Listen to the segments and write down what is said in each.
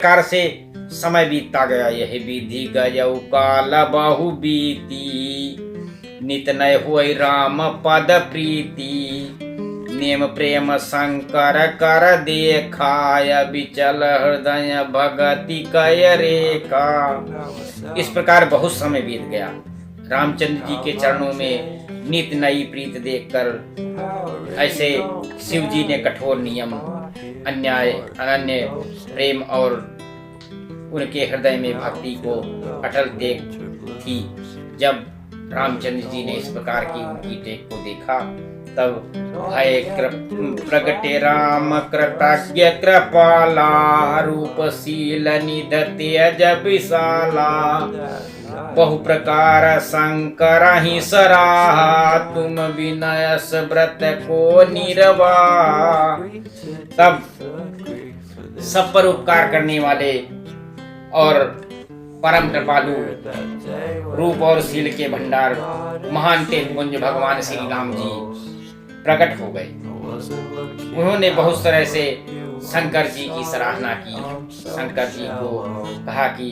प्रकार से समय बीतता गया। यह विधि गयौ काल बहु बीती, नित नय हुई राम पद प्रीति। नेम प्रेम शंकर कर देखाय, विचल हृदय भगति कय रेखा। इस प्रकार बहुत समय बीत गया। रामचंद्र जी के चरणों में नित नई प्रीत देखकर ऐसे शिव जी ने कठोर नियम, अन्याय, अनन्य प्रेम और उनके हृदय में भक्ति को अटल देख थी। जब रामचंद्र जी ने इस प्रकार की उनकी टेक को देखा, तब भय प्रगटे राम कृतज्ञ कृपाला, रूपशील निधि तेज विशाला। बहु प्रकार शंकर ही सराहा, तुम विनयस व्रत को निर्वाह। तब सब पर उपकार करने वाले और परम कृपालु, रूप और शील के भंडार, महान तेजपुंज भगवान श्री राम जी प्रकट हो गए। उन्होंने बहुत तरह से शंकर जी की सराहना की। शंकर जी को कहा कि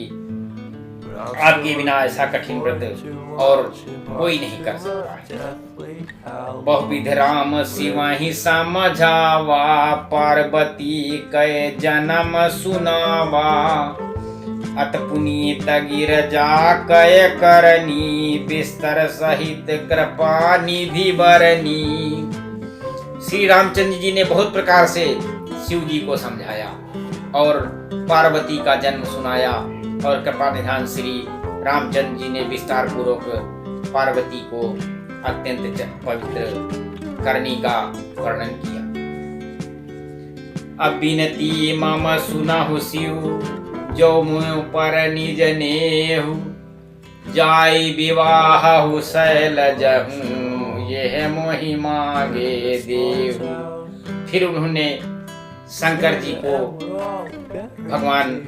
आपके बिना ऐसा कठिन व्रत और कोई नहीं कर सकता। बहुविध राम शिव ही समझावा, पार्वती कै जन्म सुनावा। अत पुनीत गिरजा कय करनी, बिस्तर सहित कृपा निधि बरनी। श्री रामचंद्र जी ने बहुत प्रकार से शिव जी को समझाया और पार्वती का जन्म सुनाया, और कृपा निधान श्री रामचंद्र जी ने विस्तार पूर्वक पार्वती को अत्यंत पवित्र करने का वर्णन किया। अब बिनती मम सुनहु शिव, जो मुँह पर निज नेहु। जाई विवाह शैलजहु, यह मोहि मांगे देहु। फिर उन्होंने शंकर जी को भगवान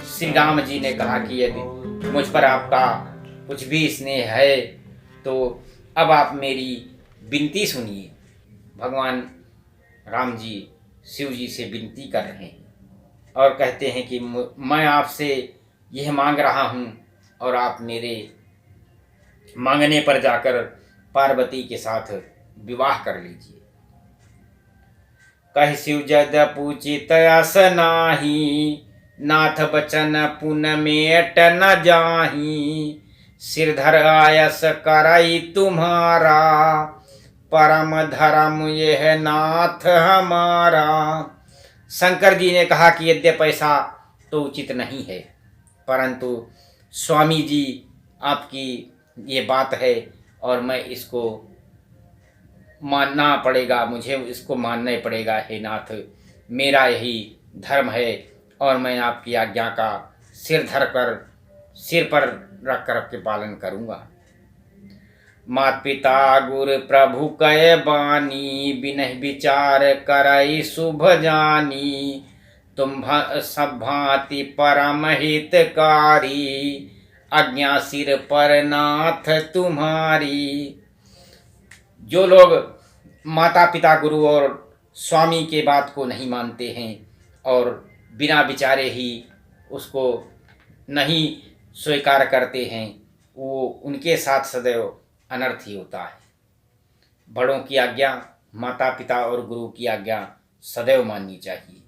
श्री राम जी ने कहा कि यदि मुझ पर आपका कुछ भी स्नेह है तो अब आप मेरी विनती सुनिए। भगवान राम जी शिव जी से विनती कर रहे हैं और कहते हैं कि मैं आपसे यह मांग रहा हूँ और आप मेरे मांगने पर जाकर पार्वती के साथ विवाह कर लीजिए। कह शिव जद पूछित अस नाही, नाथ बचन पुन मेट न जाही। सिरधर आयस करई तुम्हारा, परम धर्म यह नाथ हमारा। शंकर जी ने कहा कि यद्यप ऐसा तो उचित नहीं है, परंतु स्वामी जी आपकी ये बात है और मैं इसको मानना पड़ेगा, मुझे इसको मानना ही पड़ेगा। हे नाथ, मेरा यही धर्म है और मैं आपकी आज्ञा का सिर पर रख कर के पालन करूँगा। मात पिता गुरु प्रभु कय बानी, बिनहि विचार करई शुभ जानी। तुम सब भांति परम हितकारी, आज्ञा सिर पर नाथ तुम्हारी। जो लोग माता पिता गुरु और स्वामी के बात को नहीं मानते हैं और बिना विचारे ही उसको नहीं स्वीकार करते हैं, वो उनके साथ सदैव अनर्थ ही होता है। बड़ों की आज्ञा, माता पिता और गुरु की आज्ञा सदैव माननी चाहिए।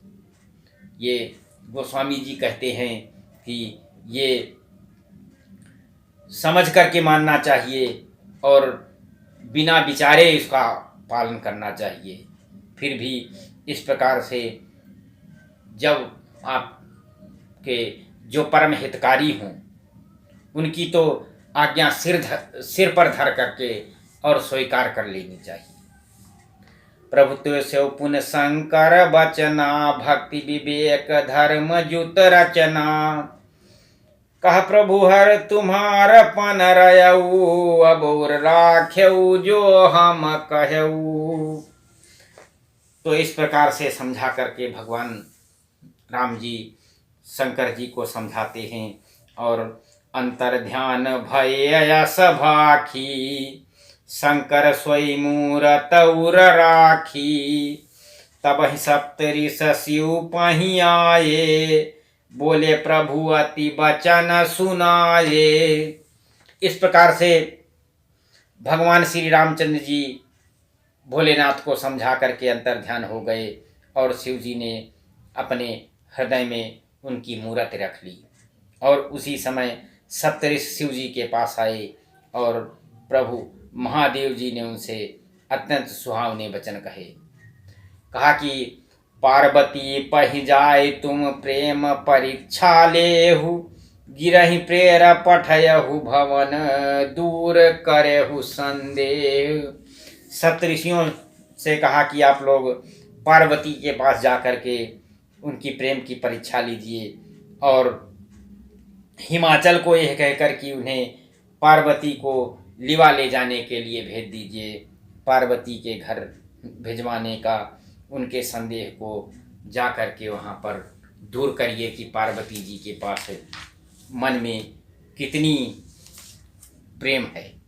ये गोस्वामी जी कहते हैं कि ये समझ करके मानना चाहिए और बिना विचारे इसका पालन करना चाहिए। फिर भी इस प्रकार से जब आपके जो परम हितकारी हों, उनकी तो आज्ञा सिर पर धर करके और स्वीकार कर लेनी चाहिए। प्रभुत्व से पुन शंकर बचना, भक्ति विवेक धर्म जुत रचना। कह प्रभु हर तुम्हार पन रयऊ, अबोर राख्यऊ जो हम कहऊ। तो इस प्रकार से समझा करके भगवान राम जी शंकर जी को समझाते हैं और अंतर ध्यान भय सभाखी, शंकर सोई मूरत उर राखी। तब ही सप्तऋष शिव पही आए, बोले प्रभु अति वचन सुनाए। इस प्रकार से भगवान श्री रामचंद्र जी भोलेनाथ को समझा करके अंतर ध्यान हो गए और शिव जी ने अपने हृदय में उनकी मूर्त रख ली। और उसी समय सप्तऋषि शिव जी के पास आए और प्रभु महादेव जी ने उनसे अत्यंत सुहावने वचन कहे। कहा कि पार्वती पहि जाय तुम प्रेम परीक्षा लेहु, गिरहि प्रेर पठयहु भवन दूर करहु संदेह। सप्तऋषियों से कहा कि आप लोग पार्वती के पास जाकर के उनकी प्रेम की परीक्षा लीजिए और हिमाचल को यह कहकर कि उन्हें पार्वती को लिवा ले जाने के लिए भेज दीजिए। पार्वती के घर भिजवाने का उनके संदेह को जा कर के वहाँ पर दूर करिए कि पार्वती जी के पास मन में कितनी प्रेम है।